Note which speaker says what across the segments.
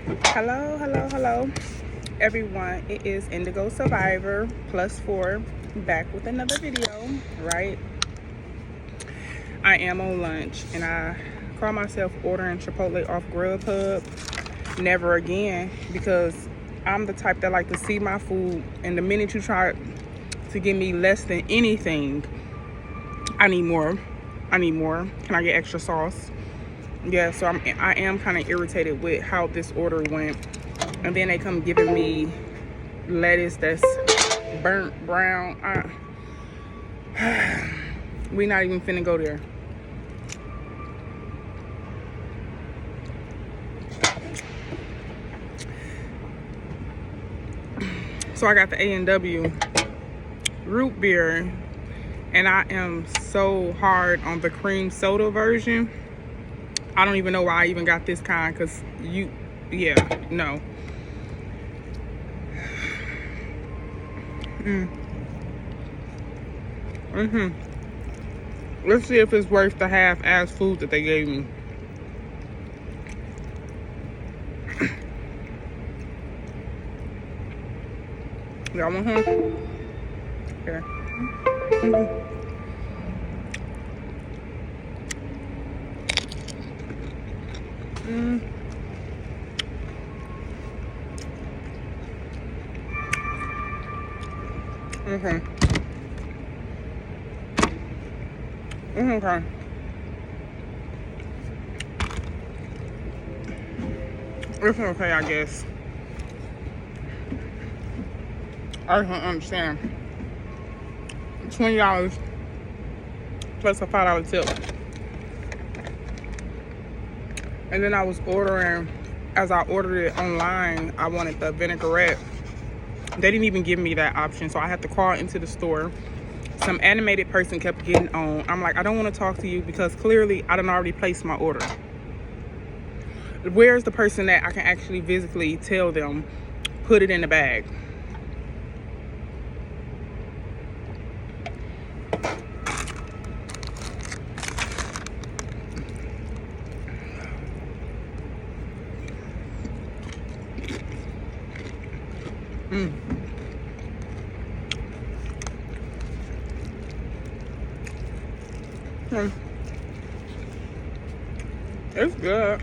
Speaker 1: Hello, everyone. It is Indigo Survivor +4 back with another video, right? I am on lunch and I call myself ordering Chipotle off Grubhub. Never again, because I'm the type that like to see my food, and the minute you try to give me less than anything, I need more. Can I get extra sauce? Yeah, so I am kind of irritated with how this order went. And then they come giving me lettuce that's burnt brown. We not even finna go there. So I got the A&W root beer, and I am so hard on the cream soda version. I don't even know why I even got this kind, because no. Let's see if it's worth the half-ass food that they gave me. Y'all want some? Here. Okay. Okay. It's okay, I guess. I don't understand. $20 plus a $5 tip. And then I was ordering, as I ordered it online, I wanted the vinaigrette. They didn't even give me that option, so I had to call into the store. Some animated person kept getting on. I'm like, I don't want to talk to you because clearly I done already placed my order. Where's the person that I can actually physically tell them, put it in the bag? It's good.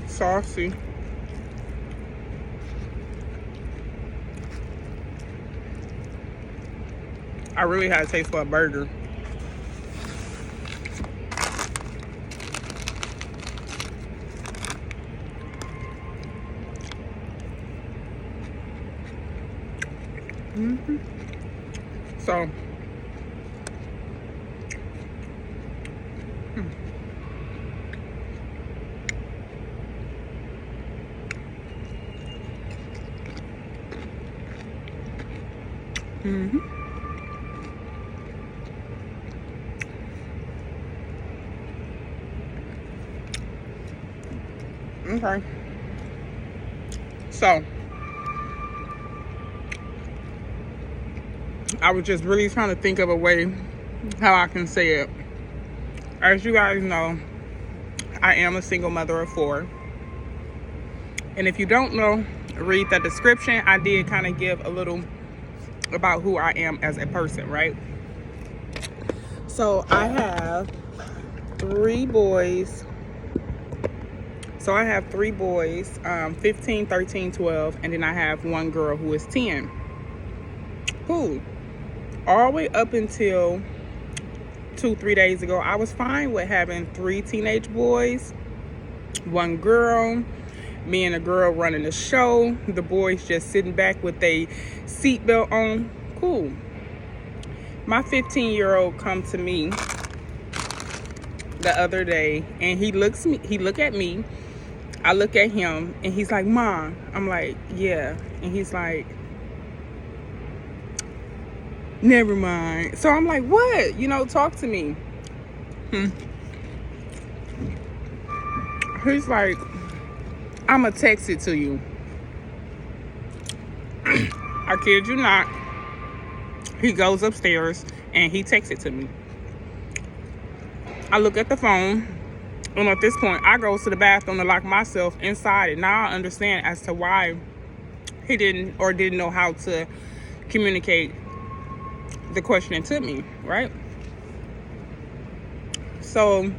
Speaker 1: Saucy. I really had a taste for a burger. So okay. So I was just really trying to think of a way how I can say it. As you guys know, I am a single mother of 4. And if you don't know, read the description. I did kind of give a little about who I am as a person, right? So I have 3 boys. 15, 13, 12, and then I have 1 girl who is 10. Who, all the way up until 2-3 days ago, I was fine with having 3 teenage boys, 1 girl, me and a girl running the show, the boys just sitting back with a seatbelt on. Cool. My 15-year-old come to me the other day, and he look at me, I look at him, and he's like, Mom. I'm like, yeah. And he's like, never mind. So I'm like, what? Talk to me. He's like, I'ma text it to you. I kid you not. He goes upstairs and he texts it to me. I look at the phone. And at this point, I go to the bathroom to lock myself inside it. Now I understand as to why he didn't know how to communicate the question to me, right? So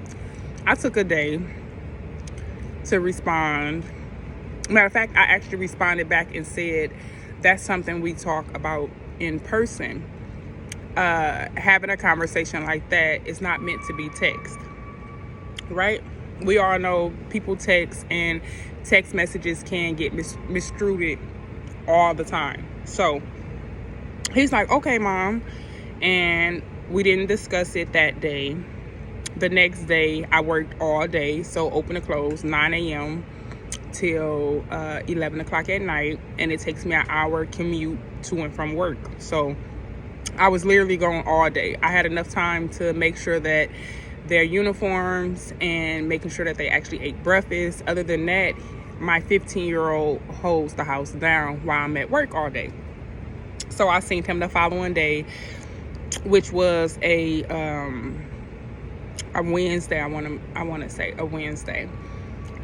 Speaker 1: I took a day to respond. Matter of fact, I actually responded back and said, that's something we talk about in person. Having a conversation like that is not meant to be text, right? We all know people text, and text messages can get misstrued all the time. So he's like, okay, Mom. And we didn't discuss it that day. The next day, I worked all day, so open to close, 9 a.m. till 11 o'clock at night, and it takes me an hour commute to and from work. So I was literally going all day. I had enough time to make sure that their uniforms and making sure that they actually ate breakfast. Other than that, my 15-year-old holds the house down while I'm at work all day. So I seen him the following day, which was a Wednesday. I want to say a Wednesday.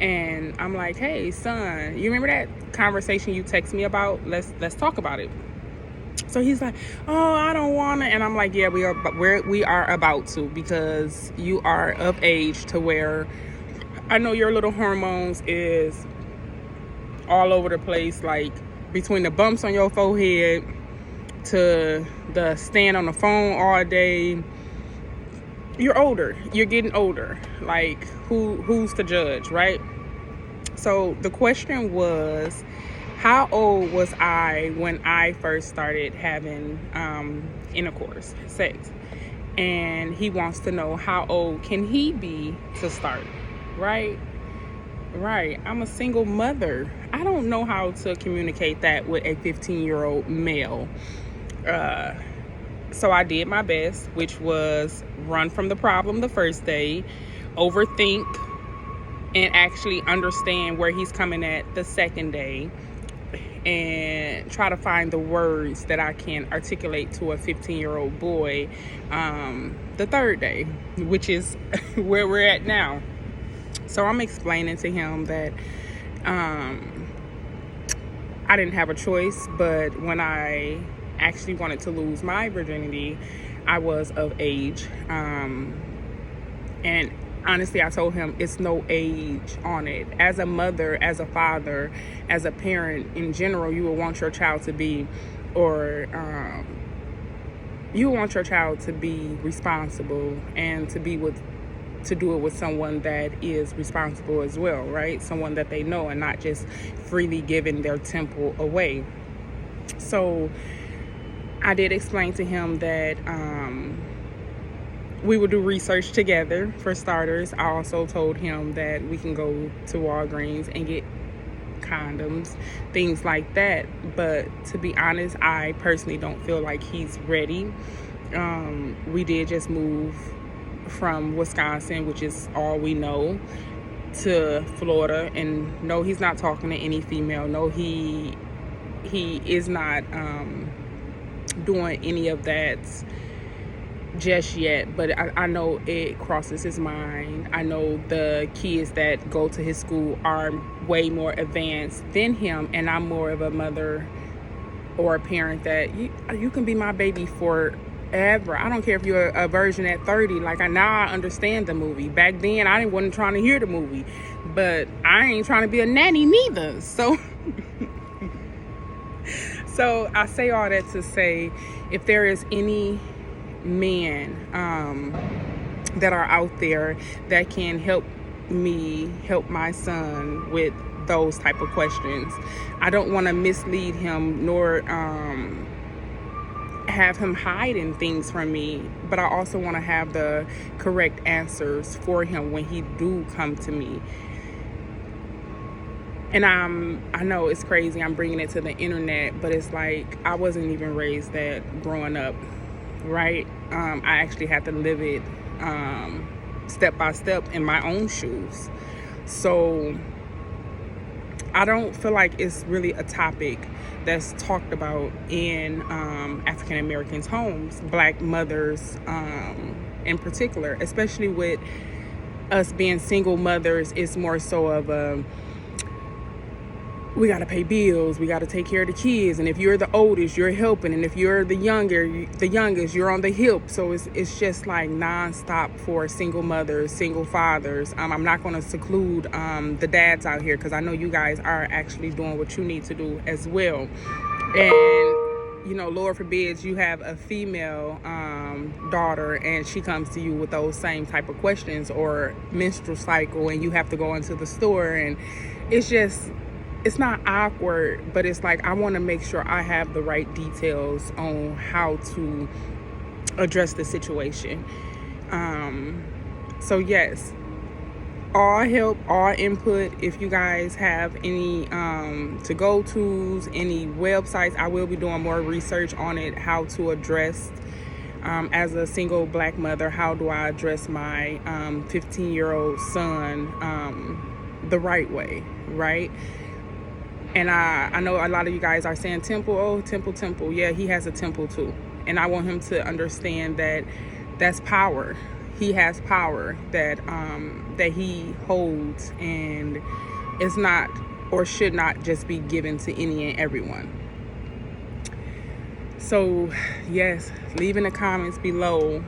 Speaker 1: And I'm like, hey, son, you remember that conversation you text me about? Let's talk about it. So he's like, oh, I don't want to. And I'm like, yeah, we are about to, because you are of age to where I know your little hormones is all over the place, like between the bumps on your forehead to the stand on the phone all day. You're older. You're getting older. Like, who's to judge, right? So the question was, how old was I when I first started having intercourse, sex? And he wants to know, how old can he be to start, right? Right. I'm a single mother. I don't know how to communicate that with a 15-year-old male. So I did my best, which was run from the problem the first day, overthink, and actually understand where he's coming at the second day, and try to find the words that I can articulate to a 15-year-old boy the third day, which is where we're at now. So I'm explaining to him that I didn't have a choice, but when I actually wanted to lose my virginity, I was of age. And honestly, I told him it's no age on it. As a mother, as a father, as a parent in general, you will want your child to be, you want your child to be responsible and to do it with someone that is responsible as well, right? Someone that they know, and not just freely giving their temple away. So I did explain to him that we would do research together for starters. I also told him that we can go to Walgreens and get condoms, things like that. But to be honest, I personally don't feel like he's ready. We did just move from Wisconsin, which is all we know, to Florida, and no, he's not talking to any female. No, he is not doing any of that just yet, but I know it crosses his mind. I know the kids that go to his school are way more advanced than him, and I'm more of a mother or a parent that you can be my baby forever. I don't care if you're a virgin at 30. Like, now I understand the movie. Back then, I wasn't trying to hear the movie, but I ain't trying to be a nanny neither. So so I say all that to say, if there is any men that are out there that can help me help my son with those type of questions, I don't want to mislead him nor have him hiding things from me, but I also want to have the correct answers for him when he do come to me. And I know it's crazy, I'm bringing it to the internet, but it's like, I wasn't even raised that growing up, right? I actually had to live it step by step in my own shoes. So I don't feel like it's really a topic that's talked about in African Americans' homes, Black mothers in particular, especially with us being single mothers is more so of a, we got to pay bills, we got to take care of the kids, and if you're the oldest, you're helping, and if you're the youngest, you're on the hip. So it's just like nonstop for single mothers, single fathers. I'm not going to seclude the dads out here, because I know you guys are actually doing what you need to do as well. And you know, Lord forbids you have a female daughter and she comes to you with those same type of questions, or menstrual cycle, and you have to go into the store, and it's not awkward, but it's like I want to make sure I have the right details on how to address the situation. So yes, all help, all input. If you guys have any to-go-tos, any websites, I will be doing more research on it, how to address, as a single black mother, how do I address my 15-year-old son the right way, right? And I know a lot of you guys are saying temple, oh, temple. Yeah, he has a temple too. And I want him to understand that that's power. He has power that he holds, and it's not or should not just be given to any and everyone. So yes, leave in the comments below,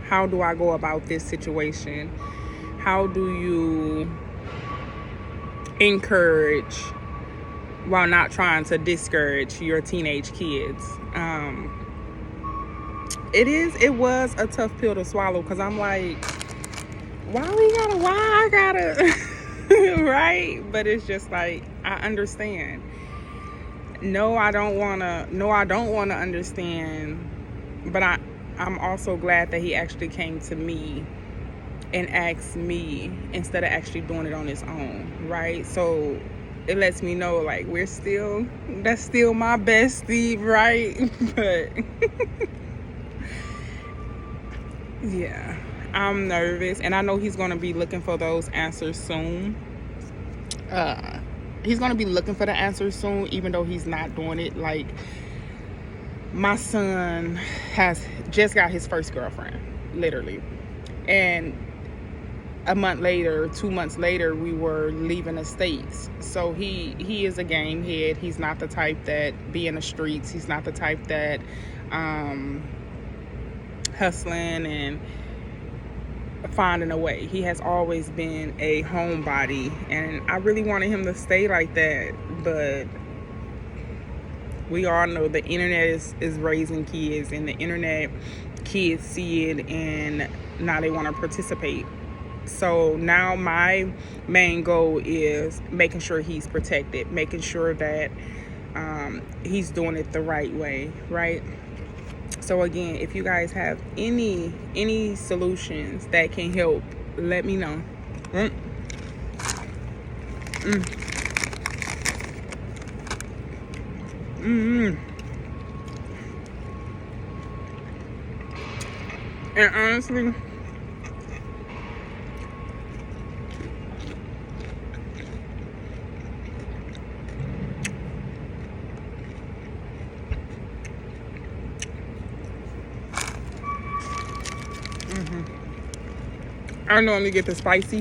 Speaker 1: how do I go about this situation? How do you encourage while not trying to discourage your teenage kids? It was a tough pill to swallow, because I'm like, why I gotta right? But it's just like, I understand. No, I don't want to understand, but I'm also glad that he actually came to me and asked me instead of actually doing it on his own, right? So it lets me know, like, that's still my bestie, right? But yeah, I'm nervous, and I know he's going to be looking for those answers soon. He's going to be looking for the answers soon, even though he's not doing it. Like, my son has just got his first girlfriend, literally. And a month later, 2 months later, we were leaving the States. So he is a game head. He's not the type that be in the streets. He's not the type that hustling and finding a way. He has always been a homebody, and I really wanted him to stay like that, but we all know the internet is raising kids, and the internet, kids see it and now they want to participate. So now my main goal is making sure he's protected, making sure that he's doing it the right way, right? So again, if you guys have any solutions that can help, let me know. And honestly, I normally get the spicy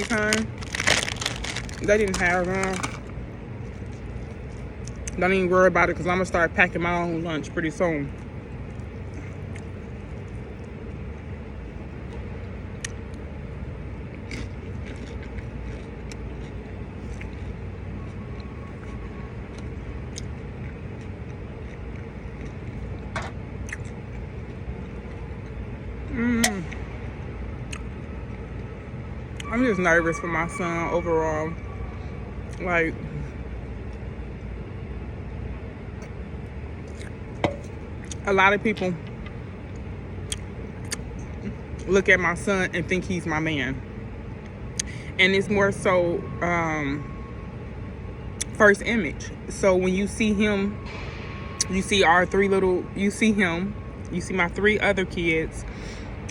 Speaker 1: kind. They didn't have don't even worry about it, because I'm gonna start packing my own lunch pretty soon. I'm just nervous for my son overall. Like, a lot of people look at my son and think he's my man. And it's more so first image. So when you see him, you see him, you see my 3 other kids,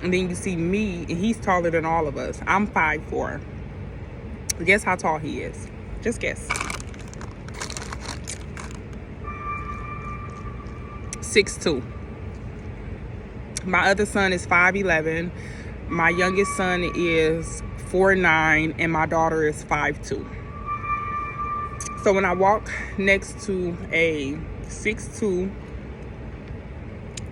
Speaker 1: and then you see me, and he's taller than all of us. I'm 5'4". Guess how tall he is? Just guess. 6'2". My other son is 5'11". My youngest son is 4'9" and my daughter is 5'2". So when I walk next to a 6'2",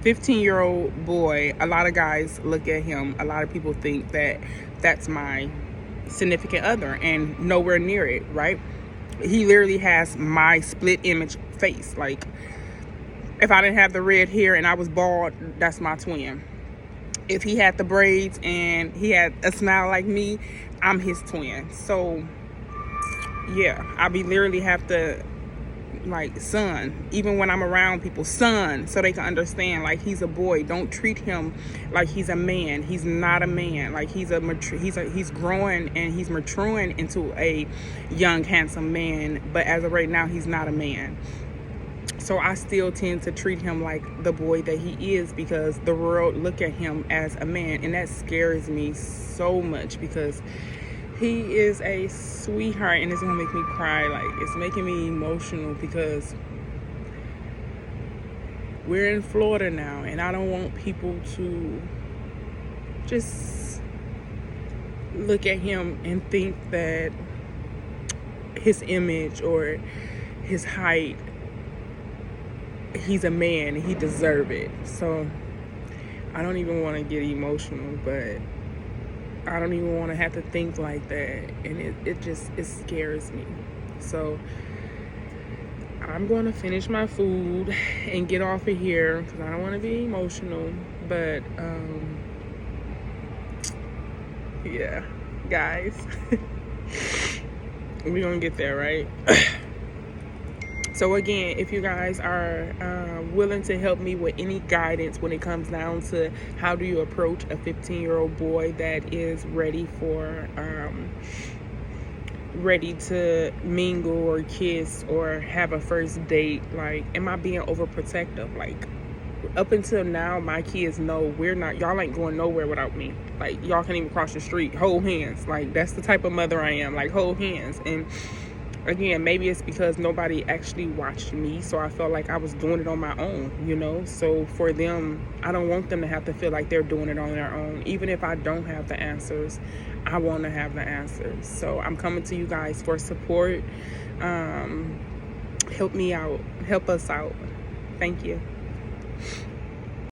Speaker 1: 15-year-old boy, a lot of guys look at him. A lot of people think that that's my significant other, and nowhere near it, right? He literally has my split image face. Like, if I didn't have the red hair and I was bald, that's my twin. If he had the braids and he had a smile like me, I'm his twin. So yeah, I be literally have to, like, son, even when I'm around people, son, so they can understand, like, he's a boy. Don't treat him like he's a man. He's not a man. Like, he's growing and he's maturing into a young, handsome man, but as of right now, he's not a man. So I still tend to treat him like the boy that he is, because the world look at him as a man, and that scares me so much, because he is a sweetheart, and it's gonna make me cry. Like, it's making me emotional, because we're in Florida now, and I don't want people to just look at him and think that his image or his height, he's a man and he deserves it. So I don't even want to get emotional, but I don't even want to have to think like that, and it scares me. So I'm going to finish my food and get off of here, because I don't want to be emotional. But yeah, guys, we're gonna get there, right? So again, if you guys are willing to help me with any guidance when it comes down to how do you approach a 15-year-old boy that is ready to mingle or kiss or have a first date, like, am I being overprotective? Like, up until now, my kids know y'all ain't going nowhere without me. Like, y'all can't even cross the street, hold hands. Like, that's the type of mother I am, like, hold hands. And again, maybe it's because nobody actually watched me, so I felt like I was doing it on my own, you know? So for them, I don't want them to have to feel like they're doing it on their own. Even if I don't have the answers, I want to have the answers. So I'm coming to you guys for support. Help me out. Help us out. Thank you.